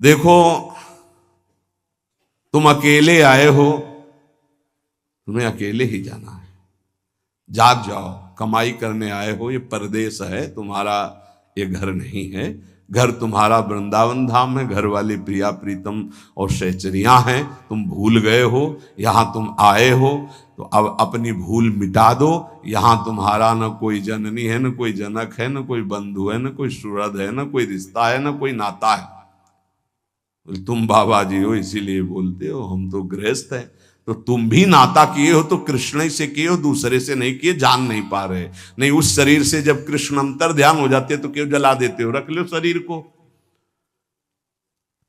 देखो, तुम अकेले आए हो, तुम्हें अकेले ही जाना है। जाग जाओ, कमाई करने आए हो, ये परदेश है तुम्हारा, ये घर नहीं है। घर तुम्हारा वृंदावन धाम है, घर वाली प्रिया प्रीतम और सहचरियां हैं। तुम भूल गए हो, यहां तुम आए हो तो अब अपनी भूल मिटा दो। यहां तुम्हारा न कोई जननी है, न कोई जनक है, न कोई बंधु है, न कोई सुहृद है, न कोई रिश्ता है, न कोई नाता है। तुम बाबा जी हो इसीलिए बोलते हो, हम तो गृहस्थ हैं। तो तुम भी नाता किए हो तो कृष्ण ही से किए हो, दूसरे से नहीं किए, जान नहीं पा रहे। नहीं, उस शरीर से जब कृष्ण अंतर ध्यान हो जाते तो क्यों जला देते हो? रख लो शरीर को।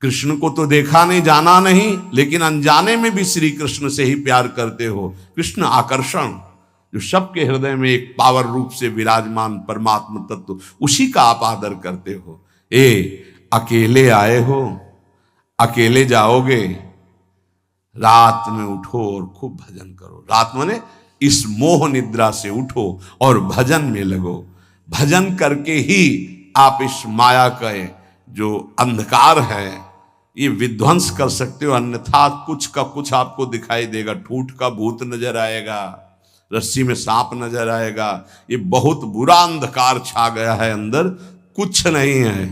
कृष्ण को तो देखा नहीं, जाना नहीं, लेकिन अनजाने में भी श्री कृष्ण से ही प्यार करते हो। कृष्ण आकर्षण जो सबके हृदय में एक पावर रूप से विराजमान परमात्मा तत्व, उसी का आप आदर करते हो। अकेले आए हो, अकेले जाओगे, रात में उठो और खूब भजन करो। रात माने इस मोह निद्रा से उठो और भजन में लगो। भजन करके ही आप इस माया का जो अंधकार है ये विध्वंस कर सकते हो, अन्यथा कुछ का कुछ आपको दिखाई देगा। ठूठ का भूत नजर आएगा, रस्सी में सांप नजर आएगा। ये बहुत बुरा अंधकार छा गया है अंदर। कुछ नहीं है,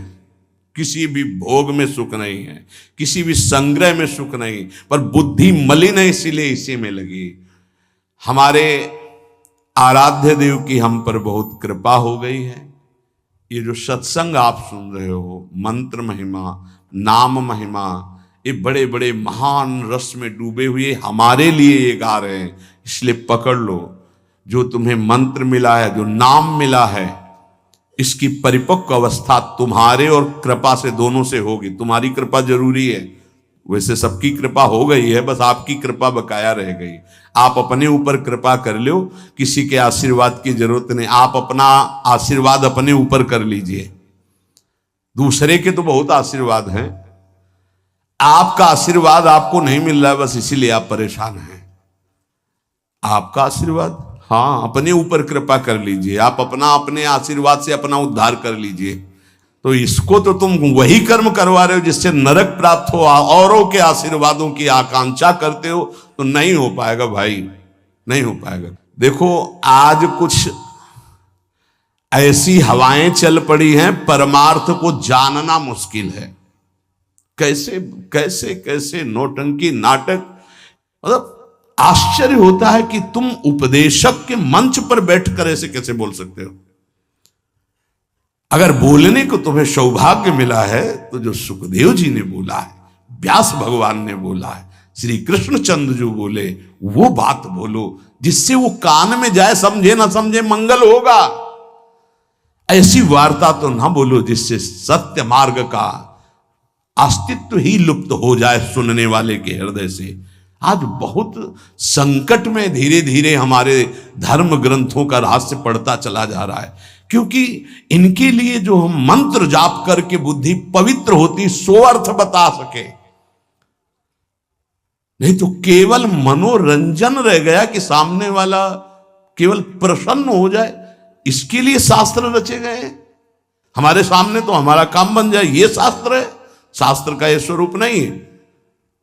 किसी भी भोग में सुख नहीं है, किसी भी संग्रह में सुख नहीं, पर बुद्धि मलिन है, इसीलिए इसी में लगी। हमारे आराध्य देव की हम पर बहुत कृपा हो गई है। ये जो सत्संग आप सुन रहे हो, मंत्र महिमा, नाम महिमा, ये बड़े बड़े महान रस में डूबे हुए हमारे लिए ये गा रहे हैं। इसलिए पकड़ लो, जो तुम्हें मंत्र मिला है, जो नाम मिला है, इसकी परिपक्व अवस्था तुम्हारे और कृपा से, दोनों से होगी। तुम्हारी कृपा जरूरी है, वैसे सबकी कृपा हो गई है, बस आपकी कृपा बकाया रह गई। आप अपने ऊपर कृपा कर लो, किसी के आशीर्वाद की जरूरत नहीं। आप अपना आशीर्वाद अपने ऊपर कर लीजिए। दूसरे के तो बहुत आशीर्वाद हैं, आपका आशीर्वाद आपको नहीं मिल रहा है, बस इसीलिए आप परेशान हैं। आपका आशीर्वाद, हाँ, अपने ऊपर कृपा कर लीजिए। आप अपने आशीर्वाद से अपना उद्धार कर लीजिए। तो इसको तो तुम वही कर्म करवा रहे हो जिससे नरक प्राप्त हो, औरों के आशीर्वादों की आकांक्षा करते हो, तो नहीं हो पाएगा भाई, नहीं हो पाएगा। देखो, आज कुछ ऐसी हवाएं चल पड़ी हैं, परमार्थ को जानना मुश्किल है। कैसे कैसे कैसे नौटंकी नाटक, मतलब आश्चर्य होता है कि तुम उपदेशक के मंच पर बैठकर ऐसे कैसे बोल सकते हो। अगर बोलने को तुम्हें सौभाग्य मिला है तो जो सुखदेव जी ने बोला है, व्यास भगवान ने बोला है, श्री कृष्णचंद्र जो बोले, वो बात बोलो जिससे वो कान में जाए, समझे ना समझे मंगल होगा। ऐसी वार्ता तो ना बोलो जिससे सत्य मार्ग का अस्तित्व ही लुप्त हो जाए सुनने वाले के हृदय से। आज बहुत संकट में धीरे धीरे हमारे धर्म ग्रंथों का रहस्य पड़ता चला जा रहा है, क्योंकि इनके लिए जो हम मंत्र जाप करके बुद्धि पवित्र होती, सो अर्थ बता सके। नहीं तो केवल मनोरंजन रह गया कि सामने वाला केवल प्रसन्न हो जाए, इसके लिए शास्त्र रचे गए हैं। हमारे सामने तो हमारा काम बन जाए, ये शास्त्र है। शास्त्र का ये स्वरूप नहीं है।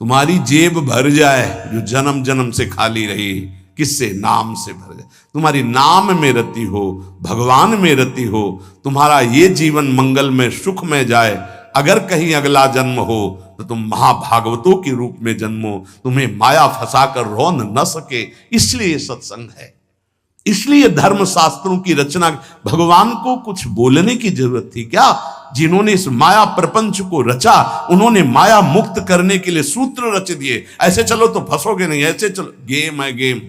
तुम्हारी जेब भर जाए जो जन्म जन्म से खाली रही, किससे? नाम से भर जाए। तुम्हारी नाम में रति हो, भगवान में रति हो, तुम्हारा ये जीवन मंगल में सुख में जाए। अगर कहीं अगला जन्म हो तो तुम महाभागवतों के रूप में जन्मो, तुम्हें माया फंसाकर रोन न सके। इसलिए सत्संग है, इसलिए धर्म शास्त्रों की रचना। भगवान को कुछ बोलने की जरूरत थी क्या? जिन्होंने इस माया प्रपंच को रचा, उन्होंने माया मुक्त करने के लिए सूत्र रच दिए। ऐसे चलो तो फंसोगे नहीं, ऐसे चलो, गेम है गेम।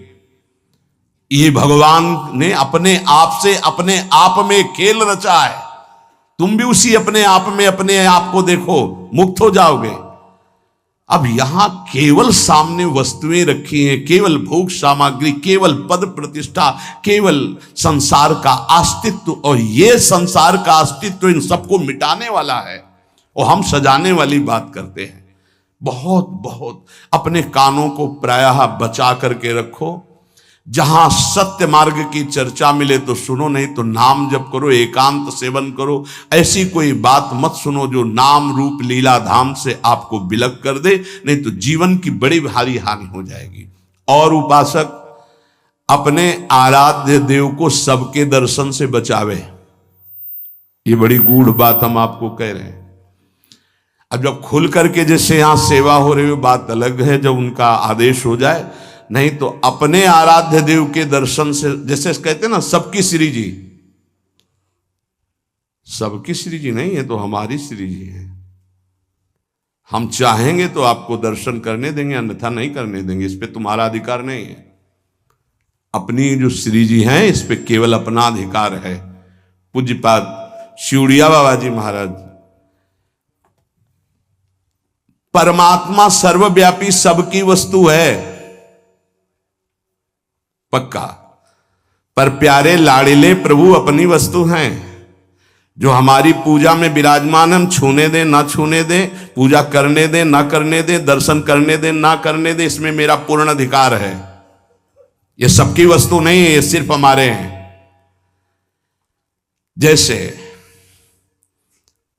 ये भगवान ने अपने आप से, अपने आप में खेल रचा है। तुम भी उसी अपने आप में अपने आप को देखो, मुक्त हो जाओगे। अब यहां केवल सामने वस्तुएं रखी हैं, केवल भोग सामग्री, केवल पद प्रतिष्ठा, केवल संसार का अस्तित्व, और ये संसार का अस्तित्व इन सबको मिटाने वाला है, और हम सजाने वाली बात करते हैं। बहुत बहुत अपने कानों को प्रायः बचा करके रखो। जहां सत्य मार्ग की चर्चा मिले तो सुनो, नहीं तो नाम जप करो, एकांत सेवन करो। ऐसी कोई बात मत सुनो जो नाम रूप लीला धाम से आपको विलग कर दे, नहीं तो जीवन की बड़ी भारी हानि हो जाएगी। और उपासक अपने आराध्य देव को सबके दर्शन से बचावे, ये बड़ी गूढ़ बात हम आपको कह रहे हैं। अब जब खुल करके जैसे यहां सेवा हो रही हो बात अलग है, जब उनका आदेश हो जाए, नहीं तो अपने आराध्य देव के दर्शन से, जैसे कहते हैं ना सबकी श्री जी, सबकी श्री जी नहीं है तो हमारी श्री जी है। हम चाहेंगे तो आपको दर्शन करने देंगे, अन्यथा नहीं करने देंगे, इस पे तुम्हारा अधिकार नहीं है। अपनी जो श्री जी हैं इस पे केवल अपना अधिकार है। पूज्यपाद शिवड़िया बाबा जी महाराज, परमात्मा सर्वव्यापी सबकी वस्तु है पक्का, पर प्यारे लाड़िले प्रभु अपनी वस्तु हैं। जो हमारी पूजा में विराजमान, हम छूने दें ना छूने दें, पूजा करने दें ना करने दें, दर्शन करने दें ना करने दें, इसमें मेरा पूर्ण अधिकार है। ये सबकी वस्तु नहीं है, ये सिर्फ हमारे हैं। जैसे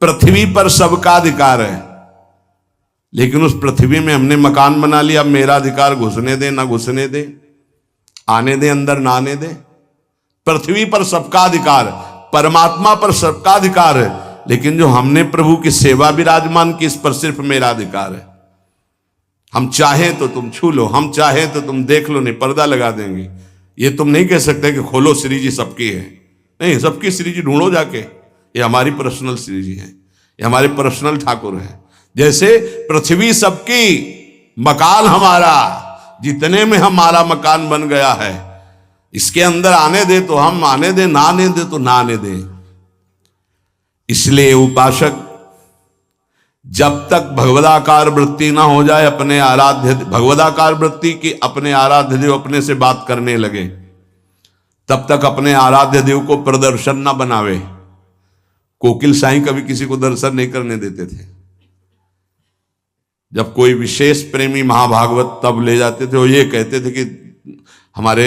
पृथ्वी पर सबका अधिकार है, लेकिन उस पृथ्वी में हमने मकान बना लिया, अब मेरा अधिकार घुसने दे ना घुसने दे, आने दे अंदर ना आने दे। पृथ्वी पर सबका अधिकार, परमात्मा पर सबका अधिकार है, लेकिन जो हमने प्रभु की सेवा विराजमान की, इस पर सिर्फ मेरा अधिकार है। हम चाहें तो तुम छू लो, हम चाहें तो तुम देख लो, नहीं पर्दा लगा देंगे। ये तुम नहीं कह सकते कि खोलो श्री जी सबकी है, नहीं, सबकी श्री जी ढूंढो जाके, ये हमारी पर्सनल श्री जी है, ये हमारे पर्सनल ठाकुर है। जैसे पृथ्वी सबकी, मकान हमारा, जितने में हमारा मकान बन गया है, इसके अंदर आने दे तो हम आने दे, ना आने दे तो ना आने दे। इसलिए उपासक जब तक भगवदाकार वृत्ति ना हो जाए, अपने आराध्य भगवदाकार वृत्ति की अपने आराध्य देव अपने से बात करने लगे, तब तक अपने आराध्य देव को प्रदर्शन ना बनावे। कोकिल साईं कभी किसी को दर्शन नहीं करने देते थे। जब कोई विशेष प्रेमी महाभागवत तब ले जाते थे, वो ये कहते थे कि हमारे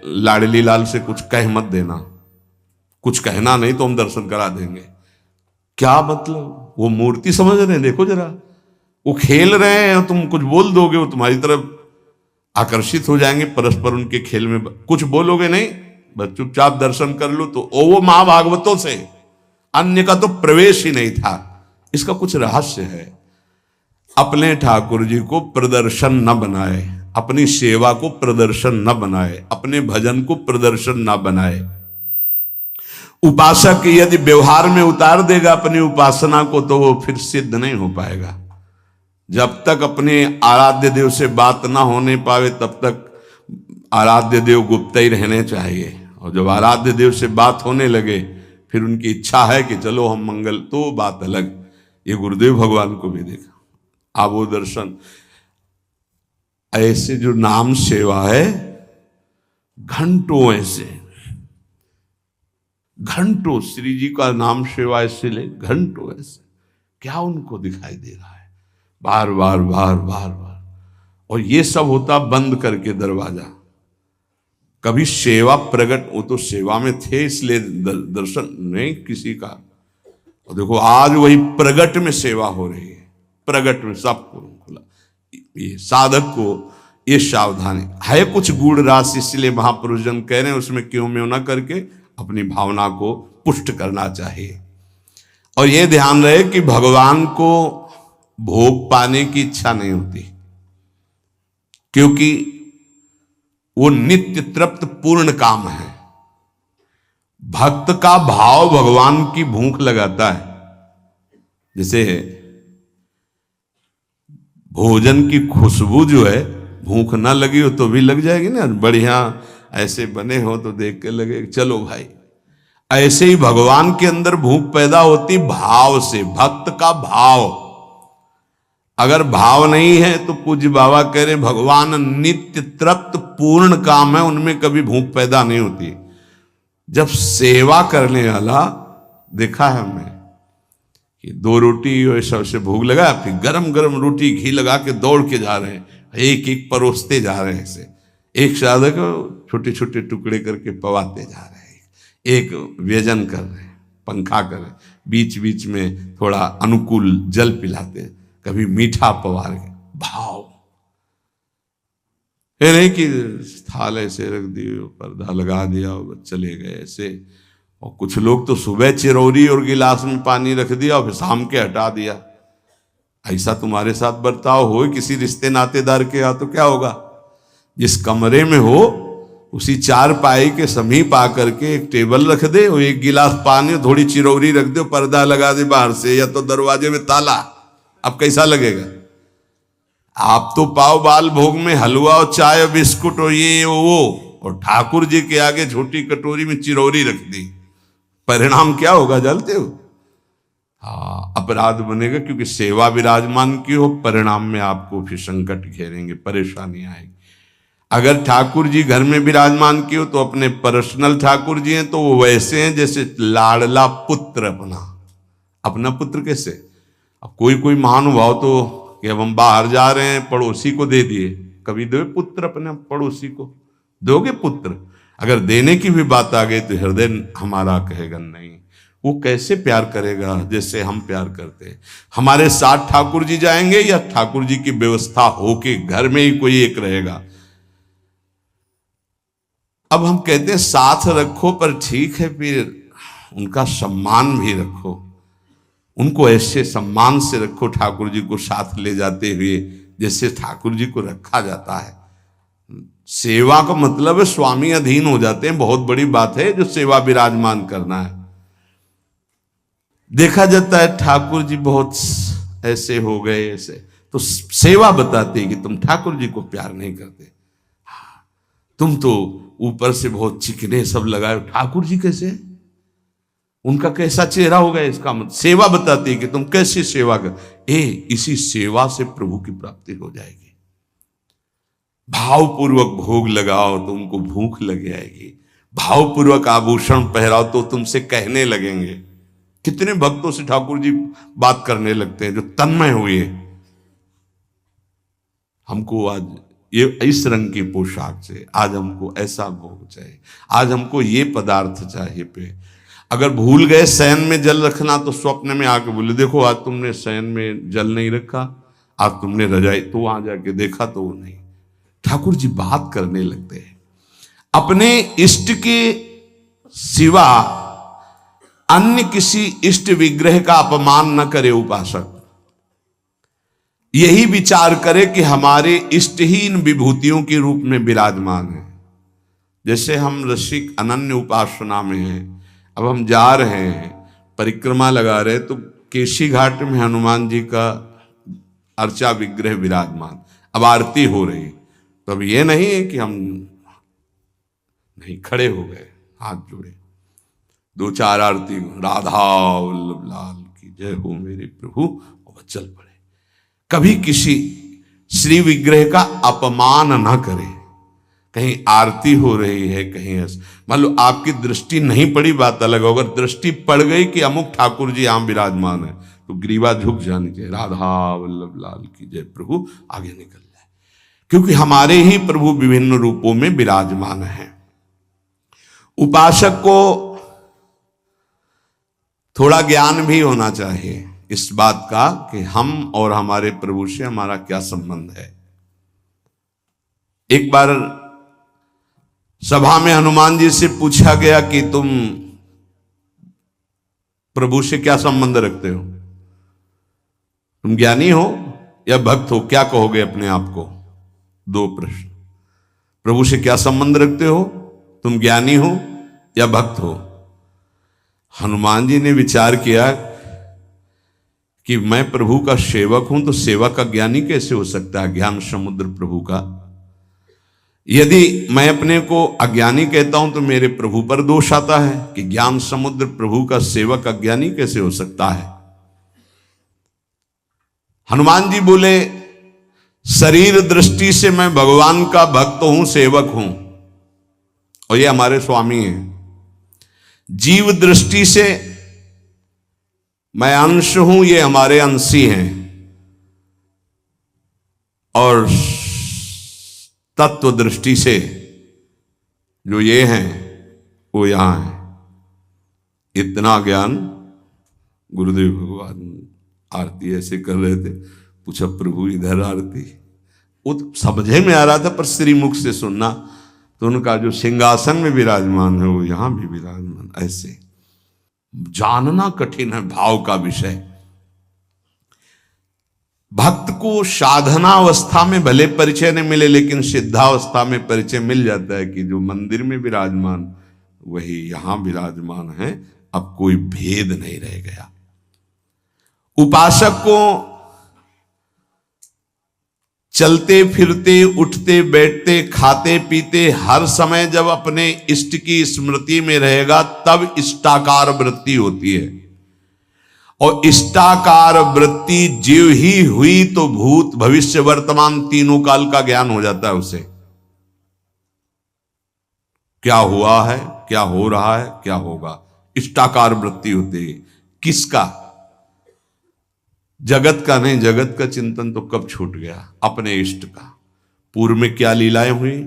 लाडली लाल से कुछ कह मत देना, कुछ कहना नहीं तो हम दर्शन करा देंगे। क्या मतलब? वो मूर्ति समझ रहे हैं, देखो जरा, वो खेल रहे हैं, तुम कुछ बोल दोगे वो तुम्हारी तरफ आकर्षित हो जाएंगे, परस्पर उनके खेल में कुछ बोलोगे नहीं, बस चुपचाप दर्शन कर लो। तो वो महाभागवतों से अन्य का तो प्रवेश ही नहीं था। इसका कुछ रहस्य है। अपने ठाकुर जी को प्रदर्शन न बनाए, अपनी सेवा को प्रदर्शन न बनाए, अपने भजन को प्रदर्शन न बनाए। उपासक यदि व्यवहार में उतार देगा अपनी उपासना को, तो वो फिर सिद्ध नहीं हो पाएगा। जब तक अपने आराध्य देव से बात ना होने पावे, तब तक आराध्य देव गुप्त ही रहने चाहिए। और जब आराध्य देव से बात होने लगे, फिर उनकी इच्छा है कि चलो हम मंगल, तो बात अलग। ये गुरुदेव भगवान को भी देखा, आप वो दर्शन। ऐसे जो नाम सेवा है, घंटों ऐसे, घंटों श्री जी का नाम सेवा ऐसे ले, घंटों ऐसे, क्या उनको दिखाई दे रहा है? बार बार बार बार बार। और ये सब होता बंद करके दरवाजा। कभी सेवा प्रकट, वो तो सेवा में थे इसलिए दर्शन नहीं किसी का। और देखो आज वही प्रगट में सेवा हो रही है, प्रगट में सबको खुला। ये साधक को ये सावधानी है, कुछ गूढ़ राशि, इसलिए महापुरुष जन कह रहे हैं उसमें क्यों में ना करके अपनी भावना को पुष्ट करना चाहिए। और ये ध्यान रहे कि भगवान को भोग पाने की इच्छा नहीं होती, क्योंकि वो नित्य तृप्त पूर्ण काम है। भक्त का भाव भगवान की भूख लगाता है। जैसे भोजन की खुशबू जो है, भूख ना लगी हो तो भी लग जाएगी ना, बढ़िया ऐसे बने हो तो देख के लगे चलो भाई। ऐसे ही भगवान के अंदर भूख पैदा होती भाव से, भक्त का भाव। अगर भाव नहीं है तो पूज्य बाबा कह रहे भगवान नित्य तृप्त पूर्ण काम है, उनमें कभी भूख पैदा नहीं होती। जब सेवा करने वाला देखा है हमने कि 2 रोटी और सबसे भूख लगा, फिर गरम गरम रोटी घी लगा के दौड़ के जा रहे हैं, एक एक परोसते जा रहे हैं। ऐसे एक साधक छोटे छोटे टुकड़े करके पवाते जा रहे हैं, एक व्यजन कर रहे हैं, पंखा कर रहे हैं, बीच बीच में थोड़ा अनुकूल जल पिलाते, कभी मीठा पवा रहे, भाव। ये नहीं कि थाल ऐसे रख दिए, पर्दा लगा दिया और चले गए ऐसे। और कुछ लोग तो सुबह चिरौरी और गिलास में पानी रख दिया और फिर शाम के हटा दिया। ऐसा तुम्हारे साथ बर्ताव हो किसी रिश्ते नातेदार के यहाँ तो क्या होगा? जिस कमरे में हो उसी चार पाई के समीप आकर के एक टेबल रख दे और एक गिलास पानी, थोड़ी चिरौरी रख दे, पर्दा लगा दे बाहर से, या तो दरवाजे में ताला। अब कैसा लगेगा? आप तो पाव बाल भोग में हलवा और चाय और बिस्कुट और ये वो, और ठाकुर जी के आगे छोटी कटोरी में चिरौरी रख दी। परिणाम क्या होगा जानते हो? हाँ, अपराध बनेगा, क्योंकि सेवा विराजमान की हो, परिणाम में आपको फिर संकट घेरेंगे, परेशानी आएगी। अगर ठाकुर जी घर में विराजमान की हो तो अपने पर्सनल ठाकुर जी हैं तो वो वैसे हैं जैसे लाडला पुत्र अपना पुत्र। कैसे? अब कोई कोई महानुभाव तो कि अब हम बाहर जा रहे हैं, पड़ोसी को दे दिए, कभी दो पुत्र अपने पड़ोसी को दोगे पुत्र? अगर देने की भी बात आ गई तो हृदय हमारा कहेगा नहीं। वो कैसे प्यार करेगा जैसे हम प्यार करते हैं? हमारे साथ ठाकुर जी जाएंगे या ठाकुर जी की व्यवस्था हो के घर में ही कोई एक रहेगा? अब हम कहते हैं साथ रखो, पर ठीक है, फिर उनका सम्मान भी रखो, उनको ऐसे सम्मान से रखो ठाकुर जी को साथ ले जाते हुए जैसे ठाकुर जी को रखा जाता है। सेवा का मतलब है स्वामी अधीन हो जाते हैं, बहुत बड़ी बात है जो सेवा विराजमान करना है। देखा जाता है ठाकुर जी बहुत ऐसे हो गए, ऐसे तो सेवा बताती है कि तुम ठाकुर जी को प्यार नहीं करते, तुम तो ऊपर से बहुत चिकने सब लगाए, ठाकुर जी कैसे, उनका कैसा चेहरा होगा? इसका मतलब सेवा बताती है कि तुम कैसी सेवा कर। इसी सेवा से प्रभु की प्राप्ति हो जाएगी। भावपूर्वक भोग लगाओ तो उनको भूख लग जाएगी, भावपूर्वक आभूषण पहराओ तो तुमसे कहने लगेंगे। कितने भक्तों से ठाकुर जी बात करने लगते हैं जो तन्मय हुए, हमको आज ये इस रंग की पोशाक से, आज हमको ऐसा भोग चाहिए, आज हमको ये पदार्थ चाहिए। पे अगर भूल गए शयन में जल रखना तो स्वप्न में आके बोले देखो आज तुमने शयन में जल नहीं रखा, आज तुमने रजाई, तो वहां जाके देखा तो वो नहीं। ठाकुर जी बात करने लगते हैं। अपने इष्ट के सिवा अन्य किसी इष्ट विग्रह का अपमान न करे उपासक। यही विचार करे कि हमारे इष्ट ही इन विभूतियों के रूप में विराजमान है। जैसे हम रसिक अनन्य उपासना में हैं, अब हम जा रहे हैं, परिक्रमा लगा रहे, तो केशी घाट में हनुमान जी का अर्चा विग्रह विराजमान, अब आरती हो रही, तो अब ये नहीं है कि हम नहीं खड़े हो गए, हाथ जोड़े, दो चार आरती, राधा वल्लभ लाल की जय हो मेरे प्रभु, और चल पड़े। कभी किसी श्री विग्रह का अपमान ना करे। कहीं आरती हो रही है, कहीं मान लो आपकी दृष्टि नहीं पड़ी, बात अलग हो, अगर दृष्टि पड़ गई कि अमुक ठाकुर जी यहां विराजमान है तो ग्रीवा झुक जानी चाहिए, राधा वल्लभ लाल की जय प्रभु, आगे निकल जाए, क्योंकि हमारे ही प्रभु विभिन्न रूपों में विराजमान है। उपासक को थोड़ा ज्ञान भी होना चाहिए इस बात का कि हम और हमारे प्रभु से हमारा क्या संबंध है। एक बार सभा में हनुमान जी से पूछा गया कि तुम प्रभु से क्या संबंध रखते हो, तुम ज्ञानी हो या भक्त हो, क्या कहोगे अपने आप को? दो प्रश्न। प्रभु से क्या संबंध रखते हो, तुम ज्ञानी हो या भक्त हो? हनुमान जी ने विचार किया कि मैं प्रभु का सेवक हूं, तो सेवक का ज्ञानी कैसे हो सकता है? ज्ञान समुद्र प्रभु का। यदि मैं अपने को अज्ञानी कहता हूं तो मेरे प्रभु पर दोष आता है कि ज्ञान समुद्र प्रभु का सेवक अज्ञानी कैसे हो सकता है। हनुमान जी बोले शरीर दृष्टि से मैं भगवान का भक्त हूं, सेवक हूं, और ये हमारे स्वामी हैं। जीव दृष्टि से मैं अंश हूं, ये हमारे अंशी हैं, और तत्व दृष्टि से जो ये हैं वो यहां है। इतना ज्ञान गुरुदेव भगवान आरती ऐसे कर रहे थे, पूछा प्रभु इधर आरती, वो तो समझे में आ रहा था पर श्रीमुख से सुनना, तो उनका जो सिंहासन में विराजमान है वो यहां भी विराजमान। ऐसे जानना कठिन है भाव का विषय। भक्त को साधनावस्था में भले परिचय नहीं मिले, लेकिन सिद्धावस्था में परिचय मिल जाता है कि जो मंदिर में विराजमान वही यहां विराजमान है। अब कोई भेद नहीं रह गया। उपासक को चलते फिरते, उठते बैठते, खाते पीते हर समय जब अपने इष्ट की स्मृति में रहेगा तब इष्टाकार वृत्ति होती है। और इष्टाकार वृत्ति जीव ही हुई तो भूत भविष्य वर्तमान तीनों काल का ज्ञान हो जाता है उसे। क्या हुआ है, क्या हो रहा है, क्या होगा, इष्टाकार वृत्ति होती है। किसका? जगत का नहीं। जगत का चिंतन तो कब छूट गया, अपने इष्ट का। पूर्व में क्या लीलाएं हुई,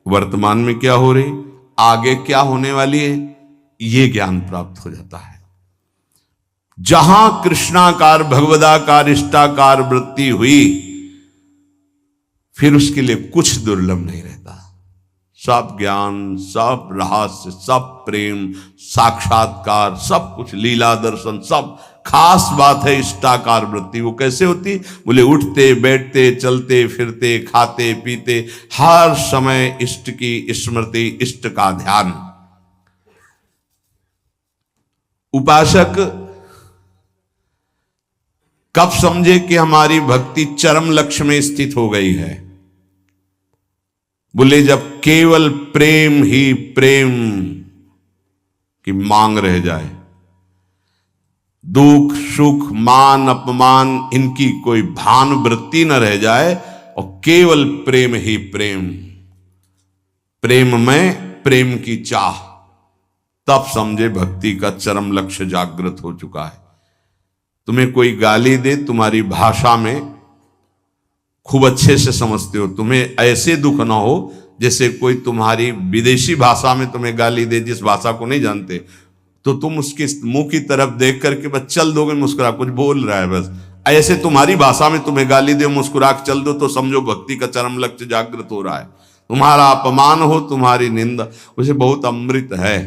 वर्तमान में क्या हो रही, आगे क्या होने वाली है, ये ज्ञान प्राप्त हो जाता है। जहां कृष्णाकार भगवदाकार इष्टाकार वृत्ति हुई फिर उसके लिए कुछ दुर्लभ नहीं रहता। सब ज्ञान, सब रहस्य, सब प्रेम, साक्षात्कार, सब कुछ, लीला दर्शन, सब। खास बात है इष्टाकार वृत्ति। वो कैसे होती? बोले उठते बैठते, चलते फिरते, खाते पीते, हर समय इष्ट की स्मृति, इष्ट का ध्यान। उपासक कब समझे कि हमारी भक्ति चरम लक्ष्य में स्थित हो गई है? बोले जब केवल प्रेम ही प्रेम की मांग रह जाए, दुख सुख मान अपमान इनकी कोई भान वृत्ति न रह जाए, और केवल प्रेम ही प्रेम, प्रेम में प्रेम की चाह, तब समझे भक्ति का चरम लक्ष्य जागृत हो चुका है। तुम्हें कोई गाली दे, तुम्हारी भाषा में खूब अच्छे से समझते हो, तुम्हें ऐसे दुख ना हो जैसे कोई तुम्हारी विदेशी भाषा में तुम्हें गाली दे, जिस भाषा को नहीं जानते, तो तुम उसके मुंह की तरफ देख करके बस चल दोगे, मुस्कुरा, कुछ बोल रहा है बस, ऐसे तुम्हारी भाषा में तुम्हें गाली दे, मुस्कुरा के चल दो, तो समझो भक्ति का चरम लक्ष्य जागृत हो रहा है। तुम्हारा अपमान हो, तुम्हारी निंदा, उसे बहुत अमृत है।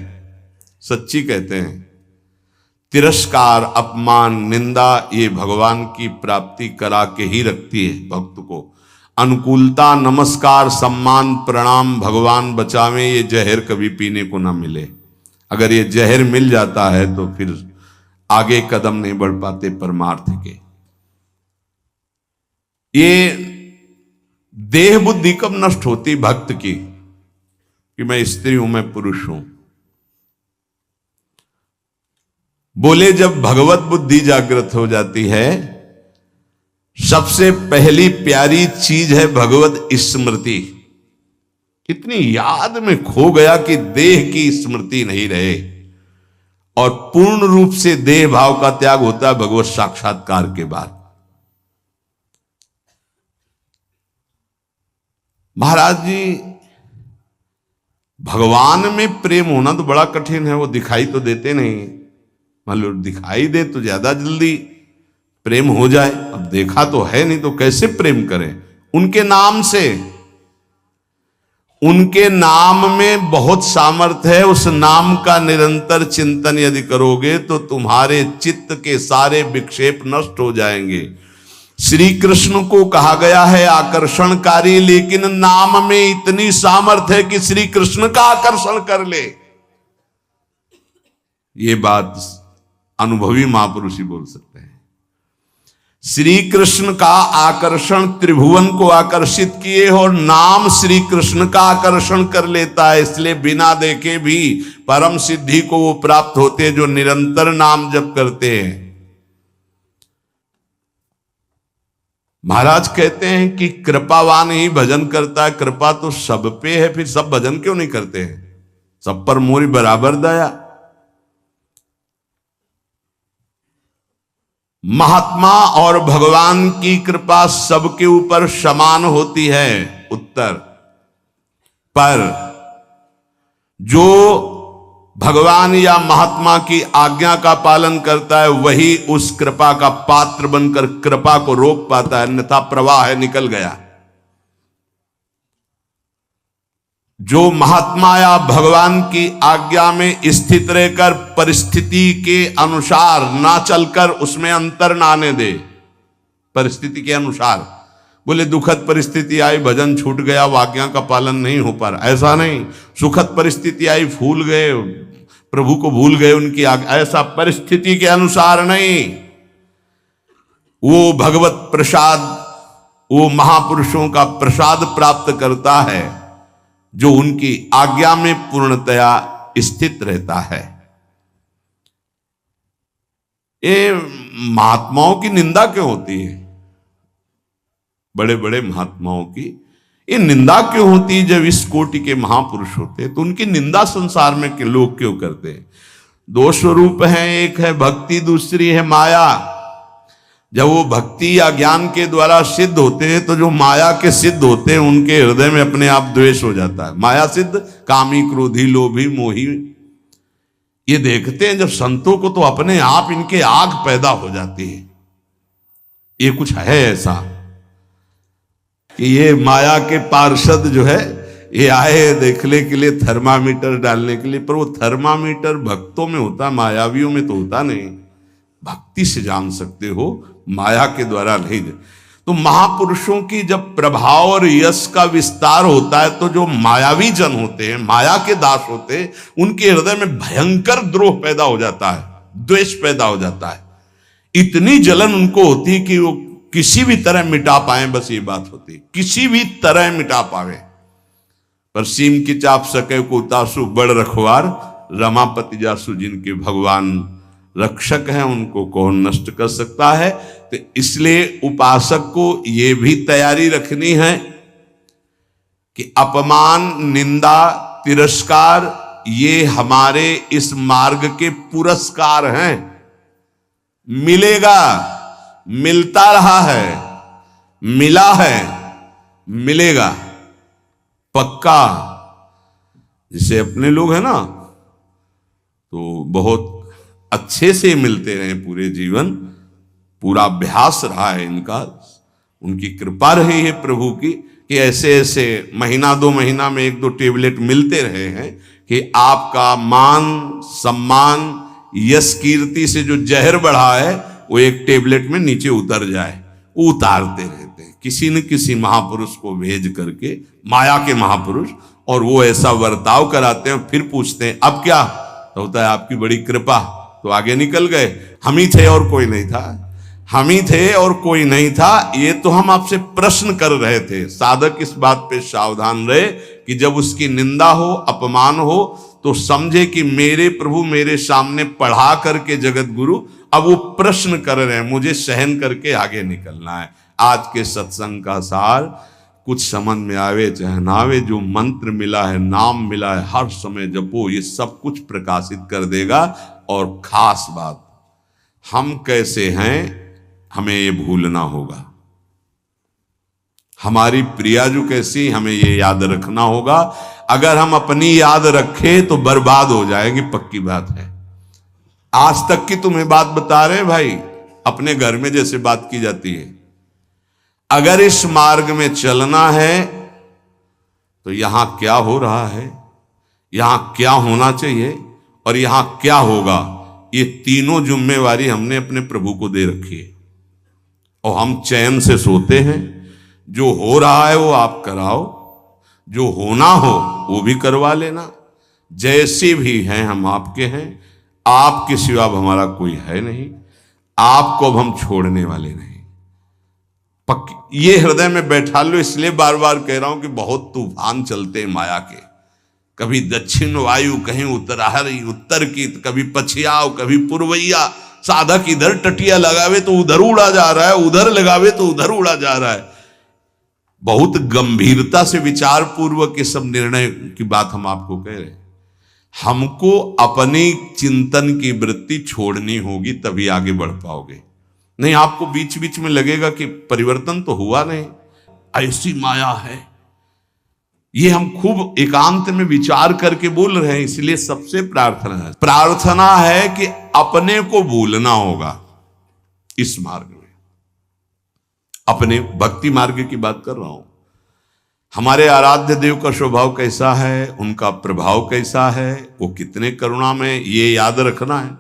सच्ची कहते हैं, तिरस्कार, अपमान, निंदा ये भगवान की प्राप्ति करा के ही रखती है भक्त को। अनुकूलता, नमस्कार, सम्मान, प्रणाम, भगवान बचावे, ये जहर कभी पीने को ना मिले। अगर ये जहर मिल जाता है तो फिर आगे कदम नहीं बढ़ पाते परमार्थ के। ये देह बुद्धि कब नष्ट होती भक्त की, कि मैं स्त्री हूं, मैं पुरुष हूं। बोले जब भगवत बुद्धि जागृत हो जाती है, सबसे पहली प्यारी चीज है भगवत स्मृति। इतनी याद में खो गया कि देह की स्मृति नहीं रहे, और पूर्ण रूप से देह भाव का त्याग होता है भगवत साक्षात्कार के बाद। महाराज जी, भगवान में प्रेम होना तो बड़ा कठिन है, वो दिखाई तो देते नहीं। मान लो दिखाई दे तो ज्यादा जल्दी प्रेम हो जाए, अब देखा तो है नहीं तो कैसे प्रेम करें? उनके नाम से, उनके नाम में बहुत सामर्थ्य है। उस नाम का निरंतर चिंतन यदि करोगे तो तुम्हारे चित्त के सारे विक्षेप नष्ट हो जाएंगे। श्री कृष्ण को कहा गया है आकर्षणकारी, लेकिन नाम में इतनी सामर्थ्य है कि श्री कृष्ण का आकर्षण कर ले। ये बात अनुभवी महापुरुष ही बोल सकते हैं। श्री कृष्ण का आकर्षण त्रिभुवन को आकर्षित किए, और नाम श्री कृष्ण का आकर्षण कर लेता है। इसलिए बिना देखे भी परम सिद्धि को वो प्राप्त होते हैं जो निरंतर नाम जप करते हैं। महाराज कहते हैं कि कृपावान ही भजन करता है। कृपा तो सब पे है, फिर सब भजन क्यों नहीं करते हैं? सब पर मोरी बराबर दया। महात्मा और भगवान की कृपा सबके ऊपर समान होती है। उत्तर पर जो भगवान या महात्मा की आज्ञा का पालन करता है वही उस कृपा का पात्र बनकर कृपा को रोक पाता है, अन्यथा प्रवाह है, निकल गया। जो महात्मा या भगवान की आज्ञा में स्थित रहकर परिस्थिति के अनुसार ना चलकर उसमें अंतर ना आने दे, परिस्थिति के अनुसार, बोले दुखद परिस्थिति आई, भजन छूट गया, आज्ञा का पालन नहीं हो पा रहा, ऐसा नहीं। सुखद परिस्थिति आई, फूल गए, प्रभु को भूल गए उनकी आज्ञा, ऐसा परिस्थिति के अनुसार नहीं। वो भगवत प्रसाद, वो महापुरुषों का प्रसाद प्राप्त करता है जो उनकी आज्ञा में पूर्णतया स्थित रहता है। ये महात्माओं की निंदा क्यों होती है? बड़े बड़े महात्माओं की ये निंदा क्यों होती है? जब इस कोटि के महापुरुष होते हैं तो उनकी निंदा संसार में के लोग क्यों करते हैं? दो स्वरूप हैं, एक है भक्ति, दूसरी है माया। जब वो भक्ति या ज्ञान के द्वारा सिद्ध होते हैं तो जो माया के सिद्ध होते हैं उनके हृदय में अपने आप द्वेष हो जाता है। माया सिद्ध कामी, क्रोधी, लोभी, मोही, ये देखते हैं जब संतों को तो अपने आप इनके आग पैदा हो जाती है। ये कुछ है ऐसा कि ये माया के पार्षद जो है ये आए देखने के लिए, थर्मामीटर डालने के लिए, पर वो थर्मामीटर भक्तों में होता, मायावियों में तो होता नहीं। भक्ति से जान सकते हो, माया के द्वारा नहीं। तो महापुरुषों की जब प्रभाव और यश का विस्तार होता है तो जो मायावी जन होते हैं, माया के दास होते हैं, उनके हृदय में भयंकर द्रोह पैदा हो जाता है, द्वेष पैदा हो जाता है। इतनी जलन उनको होती है कि वो किसी भी तरह मिटा पाए, बस ये बात होती है, किसी भी तरह मिटा पावे। पर सीम की चाप सके को उतासु बड़ रखवार, रमापति जासु जिनके भगवान रक्षक हैं उनको कौन नष्ट कर सकता है। तो इसलिए उपासक को ये भी तैयारी रखनी है कि अपमान, निंदा, तिरस्कार ये हमारे इस मार्ग के पुरस्कार हैं। मिलेगा, मिलता रहा है, मिला है, मिलेगा पक्का। जैसे अपने लोग हैं ना तो बहुत अच्छे से मिलते रहे पूरे जीवन, पूरा अभ्यास रहा है इनका, उनकी कृपा रही है प्रभु की कि ऐसे ऐसे महीना 2 महीना में 1-2 टेबलेट मिलते रहे हैं कि आपका मान सम्मान यश कीर्ति से जो जहर बढ़ा है वो एक टेबलेट में नीचे उतर जाए। वो उतारते रहते हैं किसी न किसी महापुरुष को भेज करके, माया के महापुरुष, और वो ऐसा बर्ताव कराते हैं। फिर पूछते हैं अब क्या? तो होता है आपकी बड़ी कृपा, तो आगे निकल गए, हम ही थे और कोई नहीं था, हम ही थे और कोई नहीं था। ये तो हम आपसे प्रश्न कर रहे थे। साधक इस बात पे सावधान रहे कि जब उसकी निंदा हो, अपमान हो, तो समझे कि मेरे प्रभु मेरे सामने पढ़ा करके जगत गुरु अब वो प्रश्न कर रहे हैं, मुझे सहन करके आगे निकलना है। आज के सत्संग का सार, कुछ समझ में आवे चाहे ना आवे, जो मंत्र मिला है, नाम मिला है, हर समय जपो, ये सब कुछ प्रकाशित कर देगा। और खास बात, हम कैसे हैं हमें ये भूलना होगा। हमारी प्रियाजू कैसी हमें ये याद रखना होगा। अगर हम अपनी याद रखें तो बर्बाद हो जाएगी, पक्की बात है। आज तक की तुम्हें बात बता रहे भाई, अपने घर में जैसे बात की जाती है। अगर इस मार्ग में चलना है तो यहां क्या हो रहा है, यहां क्या होना चाहिए और यहां क्या होगा, ये तीनों जिम्मेवारी हमने अपने प्रभु को दे रखी है। और हम चैन से सोते हैं। जो हो रहा है वो आप कराओ, जो होना हो वो भी करवा लेना। जैसे भी हैं हम आपके हैं, आपके सिवा अब हमारा कोई है नहीं, आपको अब हम छोड़ने वाले नहीं। पक्की ये हृदय में बैठा लो। इसलिए बार बार कह रहा हूं कि बहुत तूफान चलते हैं माया के। कभी दक्षिण वायु, कहीं उत्तर की, कभी पछियाव, कभी पूर्वैया। साधक इधर टटिया लगावे तो उधर उड़ा जा रहा है, उधर लगावे तो उधर उड़ा जा रहा है। बहुत गंभीरता से विचार पूर्वक ये सब निर्णय की बात हम आपको कह रहे हैं। हमको अपनी चिंतन की वृत्ति छोड़नी होगी, तभी आगे बढ़ पाओगे। नहीं आपको बीच बीच में लगेगा कि परिवर्तन तो हुआ नहीं, ऐसी माया है, ये हम खूब एकांत में विचार करके बोल रहे हैं, इसलिए सबसे प्रार्थना है कि अपने को भूलना होगा इस मार्ग में। अपने भक्ति मार्ग की बात कर रहा हूं। हमारे आराध्य देव का स्वभाव कैसा है, उनका प्रभाव कैसा है, वो कितने करुणा में, ये याद रखना है।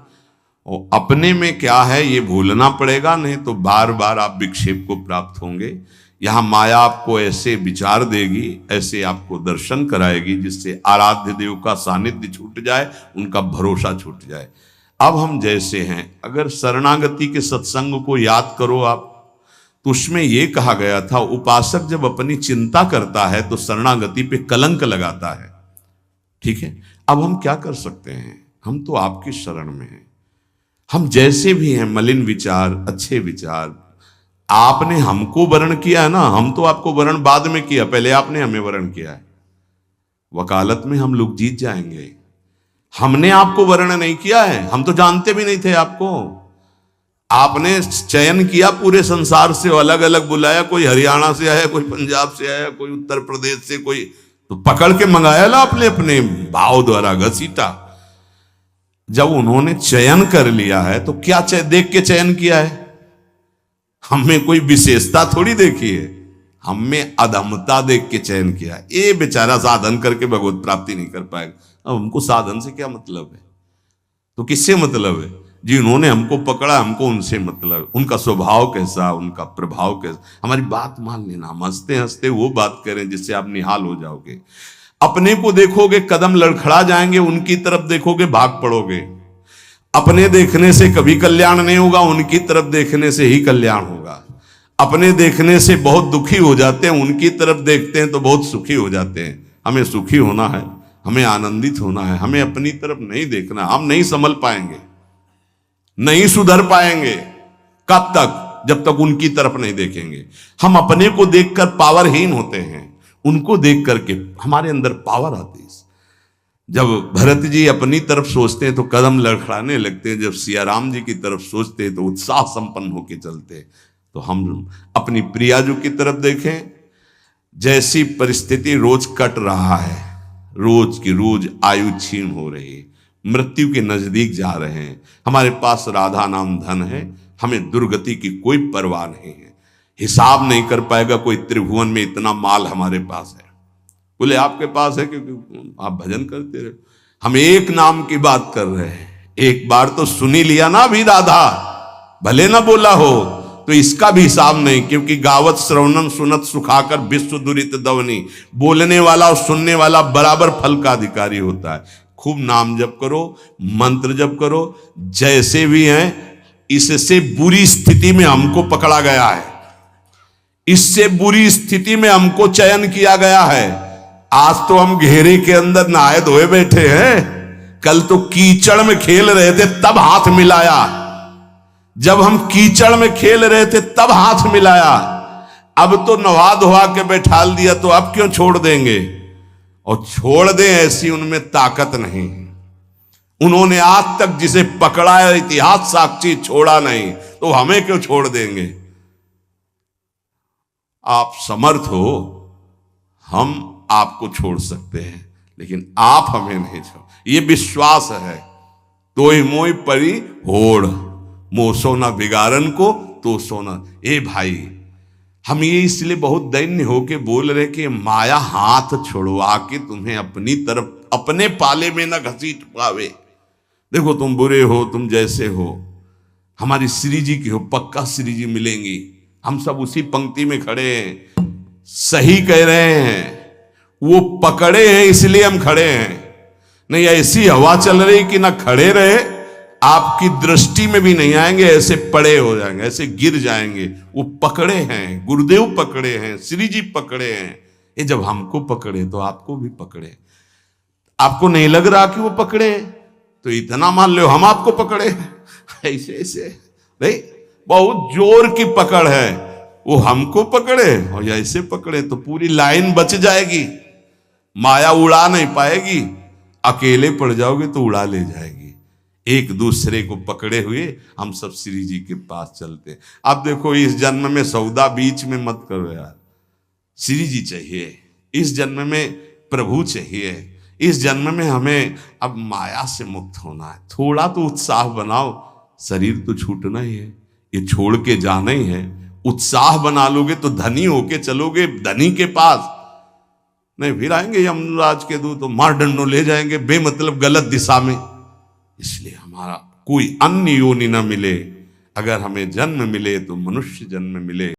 और अपने में क्या है ये भूलना पड़ेगा, नहीं तो बार बार आप विक्षेप को प्राप्त होंगे। यहां माया आपको ऐसे विचार देगी, ऐसे आपको दर्शन कराएगी जिससे आराध्य देव का सानिध्य छूट जाए, उनका भरोसा छूट जाए। अब हम जैसे हैं, अगर शरणागति के सत्संग को याद करो आप, तो उसमें यह कहा गया था उपासक जब अपनी चिंता करता है तो शरणागति पे कलंक लगाता है। ठीक है, अब हम क्या कर सकते हैं, हम तो आपकी शरण में हैं। हम जैसे भी हैं, मलिन विचार, अच्छे विचार, आपने हमको वरण किया है ना, हम तो आपको वरण बाद में किया, पहले आपने हमें वरण किया है। वकालत में हम लोग जीत जाएंगे। हमने आपको वर्ण नहीं किया है, हम तो जानते भी नहीं थे आपको। आपने चयन किया पूरे संसार से, अलग अलग बुलाया, कोई हरियाणा से आया, कोई पंजाब से आया, कोई उत्तर प्रदेश से, कोई तो पकड़ के मंगाया ला आपने अपने भाव द्वारा घसीटा। जब उन्होंने चयन कर लिया है तो क्या देख के चयन किया है? हमें कोई विशेषता थोड़ी देखी है, हमें अधमता देख के चयन किया है। ये बेचारा साधन करके भगवत प्राप्ति नहीं कर पाएगा। अब हमको साधन से क्या मतलब है, तो किससे मतलब है? जिन्होंने हमको पकड़ा, हमको उनसे मतलब। उनका स्वभाव कैसा, उनका प्रभाव कैसा, हमारी बात मान लेना। हम हंसते हंसते वो बात करें जिससे आप निहाल हो जाओगे। अपने को देखोगे कदम लड़खड़ा जाएंगे, उनकी तरफ देखोगे भाग पड़ोगे। अपने देखने से कभी कल्याण नहीं होगा, उनकी तरफ देखने से ही कल्याण होगा। अपने देखने से बहुत दुखी हो जाते हैं, उनकी तरफ देखते हैं तो बहुत सुखी हो जाते हैं। हमें सुखी होना है, हमें आनंदित होना है, हमें अपनी तरफ नहीं देखना। हम नहीं संभल पाएंगे, नहीं सुधर पाएंगे। कब तक? जब तक उनकी तरफ नहीं देखेंगे। हम अपने को देखकर पावरहीन होते हैं, उनको देख करके हमारे अंदर पावर आती है। जब भरत जी अपनी तरफ सोचते हैं तो कदम लड़खड़ाने लगते हैं, जब सियाराम जी की तरफ सोचते हैं तो उत्साह संपन्न होकर चलते हैं। तो हम अपनी प्रियाजू की तरफ देखें। जैसी परिस्थिति रोज कट रहा है, रोज की रोज आयु क्षीण हो रही है, मृत्यु के नजदीक जा रहे हैं। हमारे पास राधा नाम धन है, हमें दुर्गति की कोई परवाह नहीं है। हिसाब नहीं कर पाएगा कोई त्रिभुवन में इतना माल हमारे पास है। बोले आपके पास है क्योंकि आप भजन करते रहे। हम एक नाम की बात कर रहे हैं, एक बार तो सुनी लिया ना अभी राधा, भले ना बोला हो तो इसका भी हिसाब नहीं, क्योंकि गावत श्रवणन सुनत सुखाकर विश्व दुरित दवनी। बोलने वाला और सुनने वाला बराबर फल का अधिकारी होता है। खूब नाम जप करो, मंत्र जप करो। जैसे भी हैं, इससे बुरी स्थिति में हमको पकड़ा गया है, इससे बुरी स्थिति में हमको चयन किया गया है। आज तो हम घेरे के अंदर नहाए धोए बैठे हैं, कल तो कीचड़ में खेल रहे थे तब हाथ मिलाया। जब हम कीचड़ में खेल रहे थे तब हाथ मिलाया, अब तो नहा धोआ के बैठाल दिया तो अब क्यों छोड़ देंगे? और छोड़ दें ऐसी उनमें ताकत नहीं। उन्होंने आज तक जिसे पकड़ा है इतिहास साक्षी छोड़ा नहीं, तो हमें क्यों छोड़ देंगे? आप समर्थ हो, हम आपको छोड़ सकते हैं, लेकिन आप हमें नहीं छोड़। ये विश्वास है। तोय मोय परी होड़, मोह सोना बिगाड़न को तो सोना। ए भाई, हम ये इसलिए बहुत दैन्य होके बोल रहे कि माया हाथ छुड़वा के तुम्हें अपनी तरफ, अपने पाले में ना घसीट पावे। देखो तुम बुरे हो, तुम जैसे हो, हमारी श्री जी की हो, पक्का श्री जी मिलेंगी। हम सब उसी पंक्ति में खड़े हैं। सही कह रहे हैं, वो पकड़े हैं इसलिए हम खड़े हैं। नहीं ऐसी हवा चल रही कि ना खड़े रहे, आपकी दृष्टि में भी नहीं आएंगे, ऐसे पड़े हो जाएंगे, ऐसे गिर जाएंगे। वो पकड़े हैं, गुरुदेव पकड़े हैं, श्री जी पकड़े हैं। ये जब हमको पकड़े तो आपको भी पकड़े। आपको नहीं लग रहा कि वो पकड़े तो इतना मान लो हम आपको पकड़े। ऐसे ऐसे नहीं, बहुत जोर की पकड़ है। वो हमको पकड़े और ऐसे पकड़े तो पूरी लाइन बच जाएगी, माया उड़ा नहीं पाएगी। अकेले पड़ जाओगे तो उड़ा ले जाएगी। एक दूसरे को पकड़े हुए हम सब श्री जी के पास चलते। अब देखो, इस जन्म में सौदा बीच में मत करो यार, श्री जी चाहिए। इस जन्म में प्रभु चाहिए, इस जन्म में हमें अब माया से मुक्त होना है। थोड़ा तो उत्साह बनाओ, शरीर तो छूटना ही है, ये छोड़ के जाना ही है। उत्साह बना लोगे तो धनी होके चलोगे धनी के पास, नहीं फिर आएंगे यमराज के दूत तो मार डंडो ले जाएंगे बेमतलब गलत दिशा में। इसलिए हमारा कोई अन्य योनि न मिले, अगर हमें जन्म मिले तो मनुष्य जन्म मिले।